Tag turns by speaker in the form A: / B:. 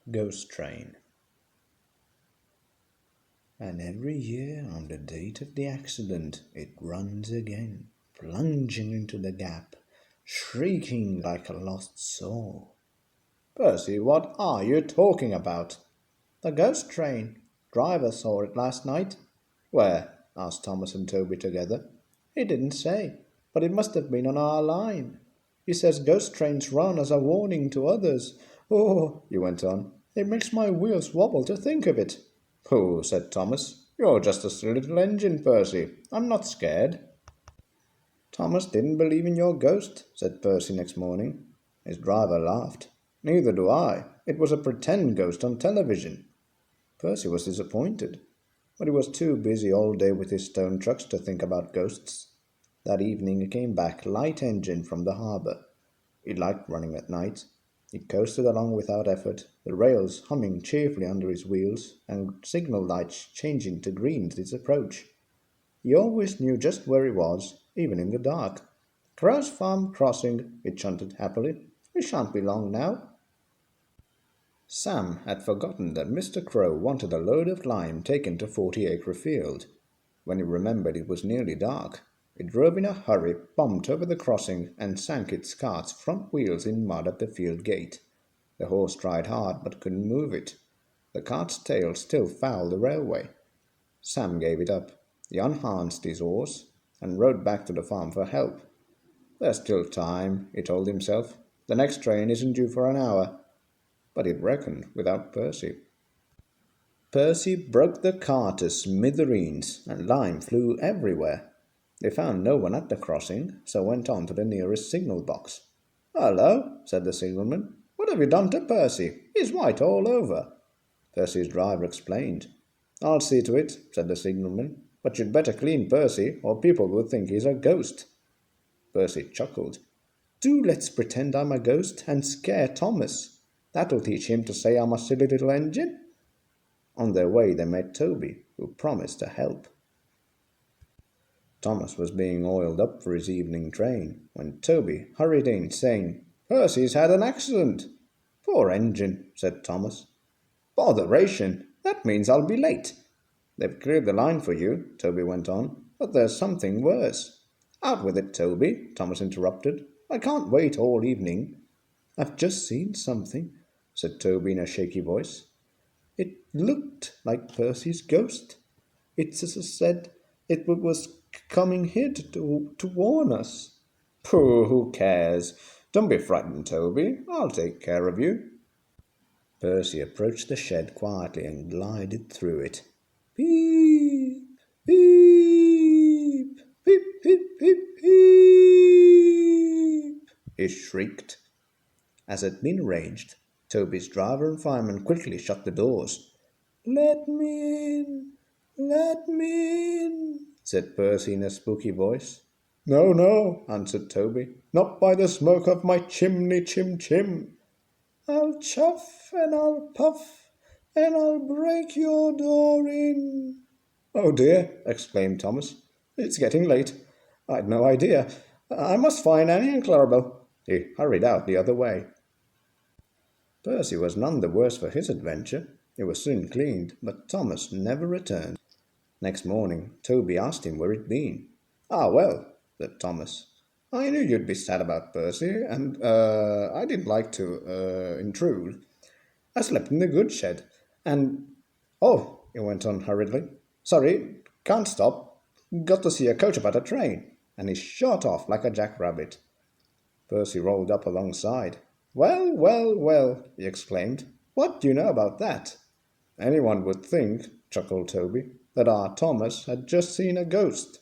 A: Ghost Train. And every year on the date of the accident it runs again, plunging into the gap, shrieking like a lost soul. Percy, what are you talking about? The ghost train. Driver saw it last night. Where? Asked Thomas and Toby together. He didn't say, but it must have been on our line. He says ghost trains run as a warning to others. Oh, he went on, it makes my wheels wobble to think of it. Pooh, said Thomas. You're just a silly little engine, Percy. I'm not scared. Thomas didn't believe in your ghost, said Percy next morning. His driver laughed. Neither do I. It was a pretend ghost on television. Percy was disappointed, but he was too busy all day with his stone trucks to think about ghosts. That evening he came back light-engined from the harbour. He liked running at night. He coasted along without effort, the rails humming cheerfully under his wheels, and signal lights changing to green at his approach. He always knew just where he was, even in the dark. Crow's Farm crossing, he chanted happily. We shan't be long now. Sam had forgotten that Mr. Crow wanted a load of lime taken to 40-acre field. When he remembered it was nearly dark, he drove in a hurry, bumped over the crossing, and sank its cart's front wheels in mud at the field gate. The horse tried hard, but couldn't move it. The cart's tail still fouled the railway. Sam gave it up. He unharnessed his horse and rode back to the farm for help. There's still time, he told himself. The next train isn't due for an hour. But he'd reckoned without Percy. Percy broke the cart to smithereens, and lime flew everywhere. They found no one at the crossing, so went on to the nearest signal box. "Hello," said the signalman. "What have you done to Percy? He's white all over." Percy's driver explained. "I'll see to it," said the signalman. "But you'd better clean Percy, or people will think he's a ghost." Percy chuckled. "Do let's pretend I'm a ghost and scare Thomas. That'll teach him to say I'm a silly little engine." On their way they met Toby, who promised to help. Thomas was being oiled up for his evening train when Toby hurried in, saying, "Percy's had an accident." "Poor engine," said Thomas. "Botheration! That means I'll be late." "They've cleared the line for you," Toby went on, "but there's something worse." "Out with it, Toby," Thomas interrupted. "I can't wait all evening." "I've just seen something," said Toby in a shaky voice. "It looked like Percy's ghost. It said it was coming here to warn us." "Pooh, who cares? Don't be frightened, Toby. I'll take care of you." Percy approached the shed quietly and glided through it. "Beep, beep, beep, beep, beep, beep," he shrieked. As had been arranged, Toby's driver and fireman quickly shut the doors. "Let me in, let me in," said Percy in a spooky voice. "No, no," answered Toby, "not by the smoke of my chimney, chim. I'll chuff and I'll puff and I'll break your door in." "Oh dear," exclaimed Thomas. "It's getting late. I'd no idea. I must find Annie and Clarabel." He hurried out the other way. Percy was none the worse for his adventure. It was soon cleaned, but Thomas never returned. Next morning, Toby asked him where he'd been. "Ah, well," said Thomas, "I knew you'd be sad about Percy, and, I didn't like to, intrude. I slept in the goods shed, and... Oh," he went on hurriedly, "sorry, can't stop. Got to see a coach about a train." And he shot off like a jackrabbit. Percy rolled up alongside. "Well, well, well," he exclaimed. "What do you know about that?" "Anyone would think," chuckled Toby, "that our Thomas had just seen a ghost."